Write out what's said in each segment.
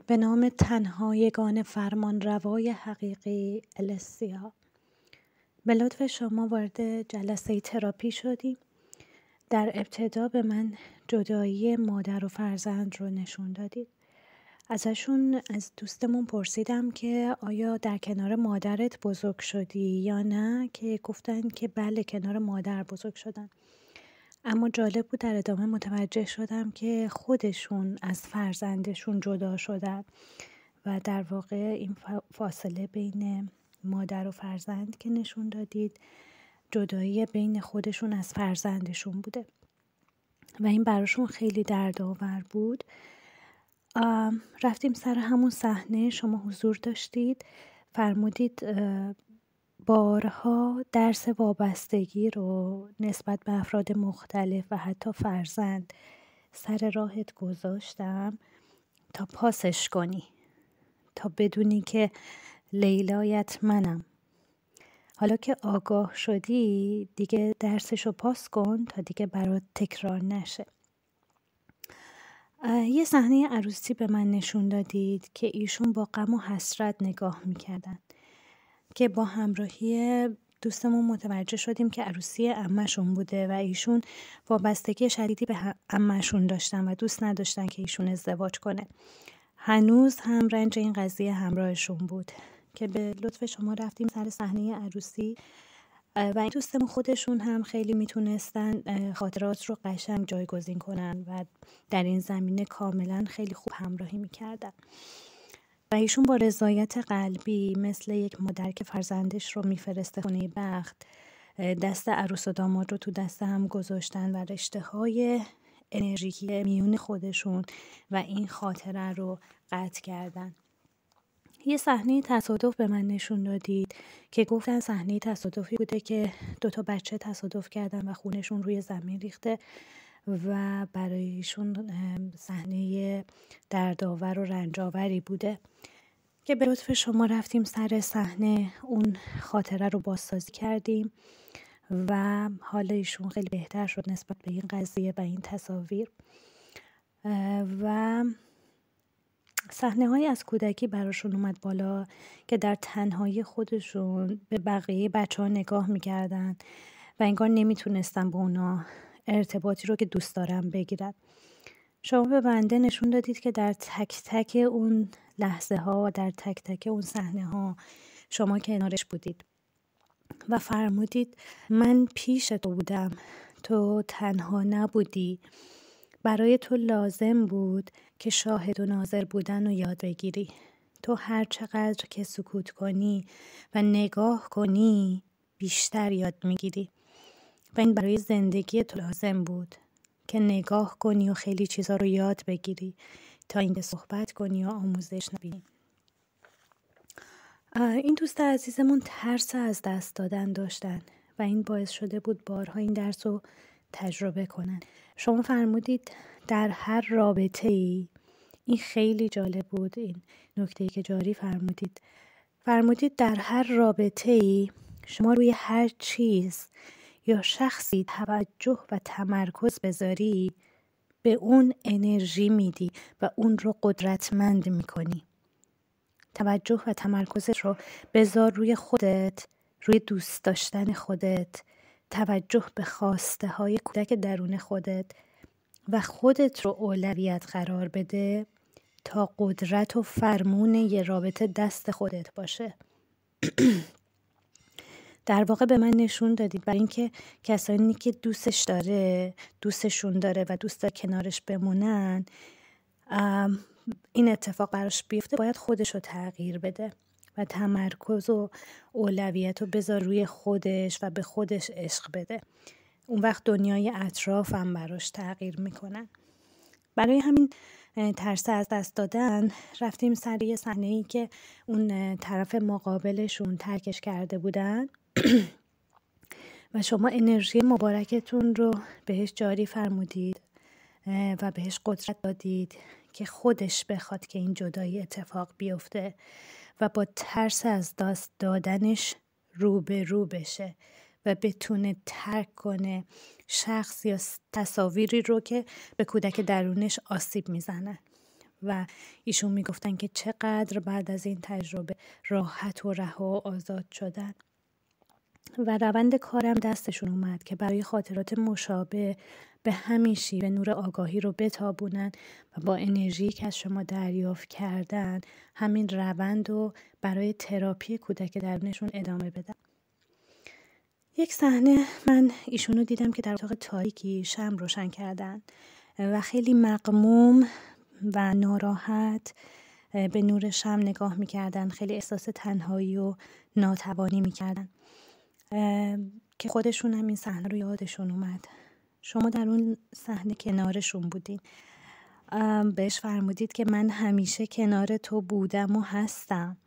به نام تنها یگانه فرمانروای حقیقی السیا. به لطف شما وارد جلسه تراپی شدیم. در ابتدا به من جدایی مادر و فرزند رو نشون دادید. از دوستمون پرسیدم که آیا در کنار مادرت بزرگ شدی یا نه، که گفتن که بله کنار مادر بزرگ شدن. اما جالب بود در ادامه متوجه شدم که خودشون از فرزندشون جدا شدن و در واقع این فاصله بین مادر و فرزند که نشون دادید جدایی بین خودشون از فرزندشون بوده و این براشون خیلی دردآور بود. رفتیم سر همون صحنه، شما حضور داشتید، فرمودید بارها درس وابستگی رو نسبت به افراد مختلف و حتی فرزند سر راهت گذاشتم تا پاسش کنی، تا بدونی که لیلایت منم. حالا که آگاه شدی دیگه درسشو پاس کن تا دیگه برات تکرار نشه. یه صحنه عروسی به من نشون دادید که ایشون با غم و حسرت نگاه میکردن که با همراهی دوستمون متوجه شدیم که عروسی عمه‌شون بوده و ایشون وابستگی شدیدی به عمه‌شون داشتن و دوست نداشتن که ایشون ازدواج کنه. هنوز هم رنج این قضیه همراهشون بود که به لطف شما رفتیم سر صحنه عروسی و این دوستمون خودشون هم خیلی میتونستن خاطرات رو قشنگ جایگزین کنن و در این زمینه کاملا خیلی خوب همراهی میکردن و ایشون با رضایت قلبی مثل یک مادر که فرزندش رو میفرسته خونه بخت دست عروس و داماد رو تو دست هم گذاشتن و رشته های انرژیکی میون خودشون و این خاطره رو قطع کردن. یه صحنه تصادف به من نشون دادید که گفتن صحنه تصادفی بوده که 2 بچه تصادف کردن و خونشون روی زمین ریخته و برایشون صحنه دردآور و رنجاوری بوده که به لطف شما رفتیم سر صحنه اون خاطره رو بازسازی کردیم و حال ایشون خیلی بهتر شد نسبت به این قضیه و این تصاویر و صحنه‌هایی از کودکی براشون اومد بالا که در تنهایی خودشون به بقیه بچه‌ها نگاه می‌کردن و انگار نمیتونستن با اونا ارتباطی رو که دوست دارن بگیرن. شما به بنده نشون دادید که در تک تک اون لحظه ها و در تک تک اون صحنه ها شما کنارش بودید و فرمودید من پیش تو بودم، تو تنها نبودی، برای تو لازم بود که شاهد و ناظر بودن و یاد بگیری. تو هر چقدر که سکوت کنی و نگاه کنی بیشتر یاد میگیری و این برای زندگی تو لازم بود که نگاه کنی و خیلی چیزا رو یاد بگیری تا اینکه صحبت کنی و آموزش نبینی. این دوست عزیزمون ترس از دست دادن داشتن و این باعث شده بود بارها این درس رو تجربه کنن. شما فرمودید در هر رابطه‌ای، این خیلی جالب بود این نکته‌ای که جاری فرمودید در هر رابطه‌ای شما روی هر چیز یا شخصی توجه و تمرکز بذاری به اون انرژی میدی و اون رو قدرتمند میکنی. توجه و تمرکزت رو بذار روی خودت، روی دوست داشتن خودت، توجه به خواسته های کودک درون خودت و خودت رو اولویت قرار بده تا قدرت و فرمون یه رابطه دست خودت باشه. در واقع به من نشون دادید برای اینکه کسانی که دوستشون داره و دوست داره کنارش بمونن این اتفاق براش بیفته باید خودش رو تغییر بده و تمرکز و اولویت رو بذار روی خودش و به خودش عشق بده. اون وقت دنیای اطراف هم براش تغییر میکنن. برای همین ترس از دست دادن رفتیم سر یه صحنه‌ای که اون طرف مقابلشون ترکش کرده بودن و شما انرژی مبارکتون رو بهش جاری فرمودید و بهش قدرت دادید که خودش بخواد که این جدایی اتفاق بیفته و با ترس از دست دادنش رو به رو بشه و بتونه ترک کنه شخص یا تصاویری رو که به کودک درونش آسیب میزنن و ایشون میگفتن که چقدر بعد از این تجربه راحت و رها و آزاد شدن و روند کارم دستشون اومد که برای خاطرات مشابه به همین شیوه نور آگاهی رو بتابونن و با انرژی که از شما دریافت کردن همین روند رو برای تراپی کودک درونشون ادامه بدن. یک صحنه من ایشونو دیدم که در اتاق تاریکی شمع روشن کردن و خیلی مغموم و ناراحت به نور شمع نگاه میکردن، خیلی احساس تنهایی و ناتوانی میکردن که خودشون هم این صحنه رو یادشون اومد. شما در اون صحنه کنارشون بودین، بهش فرمودید که من همیشه کنار تو بودم و هستم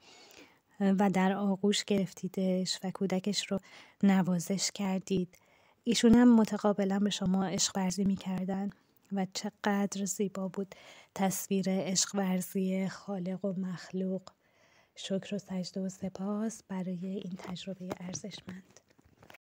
و در آغوش گرفتیدش و کودکش رو نوازش کردید. ایشون هم متقابلا به شما عشق ورزی میکردن و چقدر زیبا بود تصویر عشق ورزی خالق و مخلوق. شکر و سجده و سپاس برای این تجربه ارزشمند.